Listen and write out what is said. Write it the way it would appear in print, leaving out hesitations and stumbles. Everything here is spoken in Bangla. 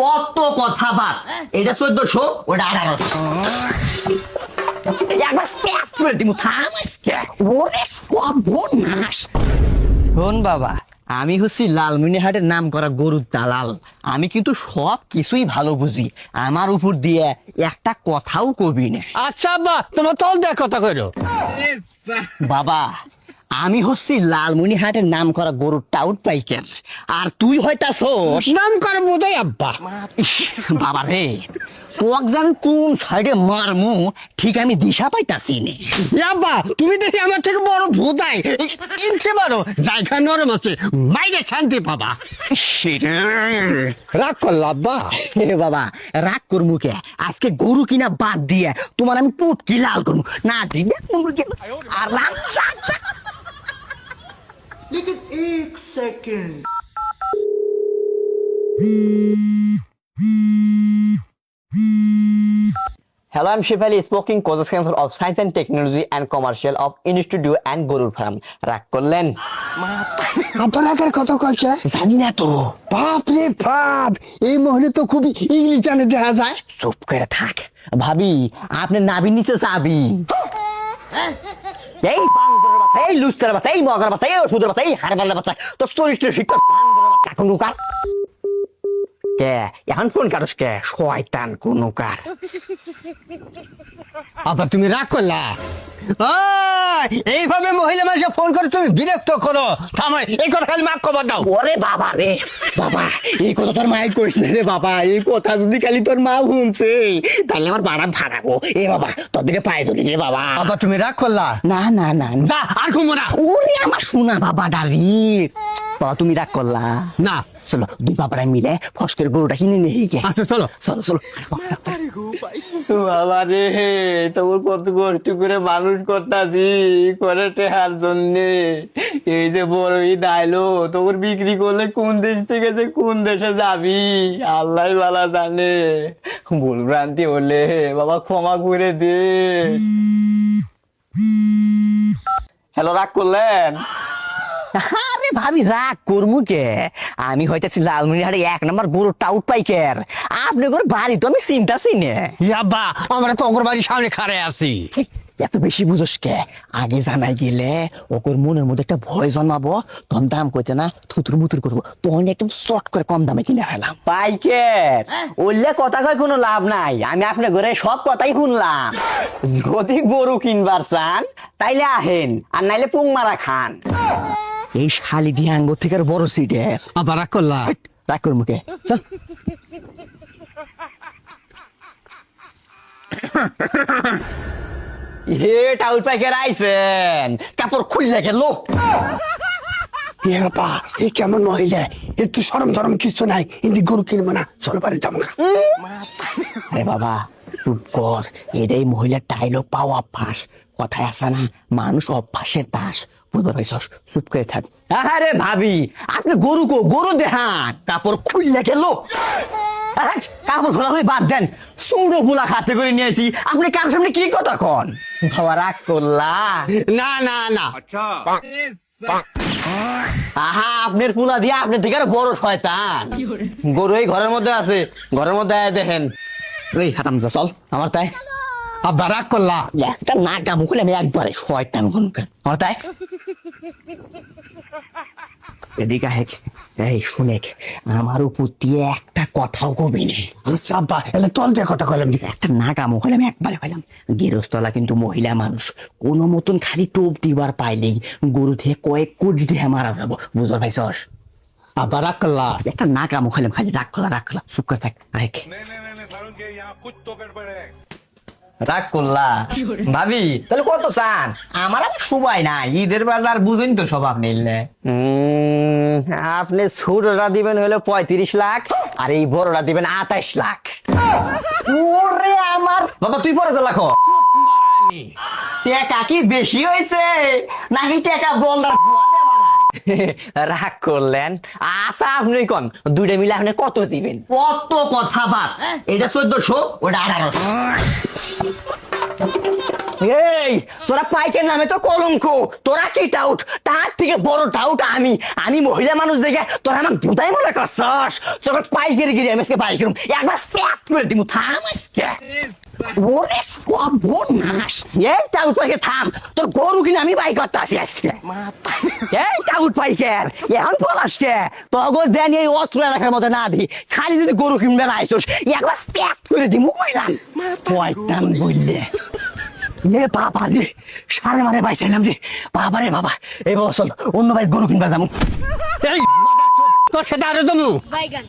কত কথা বাদ, এটা 1400, ওটা 1800। একবার স্যাপ করে দিব, থাম আজকে। ওরে সর্বনাশ। শোন বাবা, আমি হচ্ছি লালমনিরহাটের নাম করা গরুর দালাল। আমি কিন্তু সব কিছুই ভালো বুঝি, আমার উপর দিয়ে একটা কথাও কবি না। আচ্ছা আব্বা, তোমার চল দেখ কথা কইরো। বাবা, আমি হচ্ছি লালমনিরহাটের নাম করা গরুর টাউট পাইকার, আর তুই হয়তাছস নাম করে বোধাই আব্বা। বাবা রে, তোক জান কোন সাইডে মারমু ঠিক আমি দিশা পাইতাছি নে। আব্বা, তুমি দেখি আমার থেকে বড় ভোদাই ইনতে পারো, জায়গা নরম আছে, মাইরে শান্তি পাবা। রাগ করলা আব্বা? এ বাবা, রাগ করমু কে? আজকে গরু কিনা বাদ দিয়ে তোমার আমি পুটকি লাল করমু না দিবে আর রাগ लेकिन एक second. Hello, I'm Shefali speaking, causes cancer of Science and Technology and Commercial of Institute and Gurur Farm. রাগ করলেন? আব্বা রাগের কথা কইছে? জানি না তো। বাপ রে বাপ, এই মহলে তো খুবই ইংলিশ জানে দেখা যায়। চুপ করে থাক ভাবি, আপনি নাবির নিচে চাবি। এই বান্দরের বাচ্চা, এই লুস্টারের বাচ্চা, এই মগার বাচ্চা, এই ওষুধের বাচ্চা, এই হাড়বালের বাচ্চা, তো চরিত্রের শিক্ষা বান্দরের বাচ্চা কোনুকার। কে এখন ফোন কারস কে? শয়তান কোনুকার। আব্বা তুমি রাগ করলা? এইভাবে মহিলা মানুষে ফোন করে তুমি বিরক্ত করো। থামো, এই কথা খালি মাফ খবর দাও। ওরে বাবা রে বাবা, এই কথা তোর মায়ের কইস না রে বাবা। এই কথা যদি খালি তোর মা শুনছে তাহলে আমার বাড়া ভাড়াবো। এ বাবা, তোর দিকে পায়ে ধরি রে বাবা। আব্বা তুমি রাগ করলা? না না না না। যা, আর ঘুমো না। ওরে আমার শোনা বাবা ডালি। বাবা তুমি রাগ করলা না? চলো দুই বাবারা মিলে ফসকের গরুটা কিনে নিয়ে গে। আচ্ছা চলো। চলো চলো। বাবা রে, তোর কত কষ্ট করে মানুষ করতাছি করে টেহার জন্যে। এই যে বড় ঈদ আইলো, তোর বিক্রি করলে কোন দেশ থেকে যে কোন দেশে যাবি আল্লাহ বালা জানে। ভুল ভ্রান্তি হলে বাবা ক্ষমা করে দে। হ্যালো, রাগ করলেন? আরে ভাবি রাগ করবো কে? আমি হইতেছি লালমনিরহাটে 1 নম্বর গরুর টাউট পাইকার। আপনি করে বাড়ি তো আমি চিন্তাছি না। আব্বা, আমরা তো অগরবাড়ির সামনে খাড়ে আছি। এত বেশি বুঝোস কে? আগে জানাই গেলে ওর মনের মধ্যে একটা ভয় জন্মাবো, তখন দাম কইতে না থুতুর মুতুর করবো, তখন একদম শর্ট করে কম দামে কিনে ফেলাম। পাইকার ওইলে কথা কয় কোনো লাভ নাই। আমি আপনার ঘরে সব কথাই শুনলাম। যদি গরু কিনবার চান তাইলে আহেন, আর নাইলে পুং মারা খান। এই শালি দিয়ে আঙ্গুর থেকে আর বড় সিটের। আব্বা রাগ করলা? রাগ করবো কে? চল। হে টাউট পাইকার আইছেন, কাপড় খুললে গেল। বাবা, এই কেমন মহিলা, এর তো সরম ধরম কিছু নাই। ইন্দি গরু কিনবো না, চল বাড়ি যাবো। আরে বাবা চুপ কর, এটাই মহিলার ডায়লগ পাওয়া অভ্যাস। কথায় আসা না, মানুষ অভ্যাসের দাস। বুঝতে পারছিস? চুপ করে থাক। আরে ভাবি, আপনি গরু কো গরু দেখান, কাপড় খুললে গেল। কাপড় খোলা হয়ে বাদ দেন, চৌড়ো পোলা খাতে করে নিয়েছি। আপনি কার সামনে কি কথা কন? বাবা রাগ করলা? না না না। আহা, আপনার পোলা দিয়ে আপনি থেকে আরো বড় শয়তান। গরু এই ঘরের মধ্যে আছে, ঘরের মধ্যে আয় দেখেন। এই হাতাম যা, চল আমার তাই। আব্বা রাগ করলা? একটা নাকা মুখলে আমি একবারে শয়তান আমার তাই। এদিকে হেক, এই শুনেক, আমার উপর দিয়ে একটা কথাও কবি নেই। আচ্ছা আব্বা, এলে তল দিয়ে কথা কইলাম। একটা নাকা মুখলে আমি একবারে পাইলাম। গেরস্তলা কিন্তু মহিলা মানুষ, কোনো মতন খালি টোপ দিবার পাইলেই গরু থেকে কয়েক কোটি দিয়ে মারা যাবো। বুঝতে পাইছস? আব্বা রাগ করলা? একটা নাকা মুখলে খালি রাগ খোলা চুপ করে থাক। नहीं सारुण के यहाँ कुछ तो गड़बड़ है। রাগ করলা? ভাবি তাহলে কত চান? আমার আর সময় নাই, ঈদের বাজার বুঝেন তো সব। আপনি আপনি ছোটটা দিবেন হলো 35 লাখ, আর এই বড়টা দিবেন 28 লাখ। ওরে আমার বাবা, তুই পরে লাখ টাকা কি বেশি হয়েছে নাকি টাকা বলদার? রাগ করলেন? আচ্ছা আপনি কোন দুইটা মিলে আপনি কত দিবেন? কত কথা বাদ, এটা 1400, ওটা 1800। এই তোরা পাইকের নামে তো কলঙ্ক, তোরা কি টাউট, তার থেকে বড় টাউট আমি মহিলা মানুষ দেখে তোরা আমাকে বুধাই মনে করছস। তোর পাইকের গিরি আমি আজকে পাইকের একবার স্যাপ করে দিমু, থাম আজকে। ওরে সর্বনাশ, এই টাউট পাইকে থাম, তোর গরু কিনে আমি বাই করতে আসি আজকে। এই টাউট পাইকের এখন পলাশকে তগর দেন এই অস্ত্র এলাকার মধ্যে না দি, খালি যদি গরু কিনবে না আইসোস একবার স্যাপ করে দিমু কইলাম। পয়তান বললে এ বাবা রে, সারে মারে বাইসাইলাম রে, বাবা রে বাবা। এই বছর অন্য ভাই গরু কিনবা যাবো। এই তোর সাথে আরো জমু Bye, gun.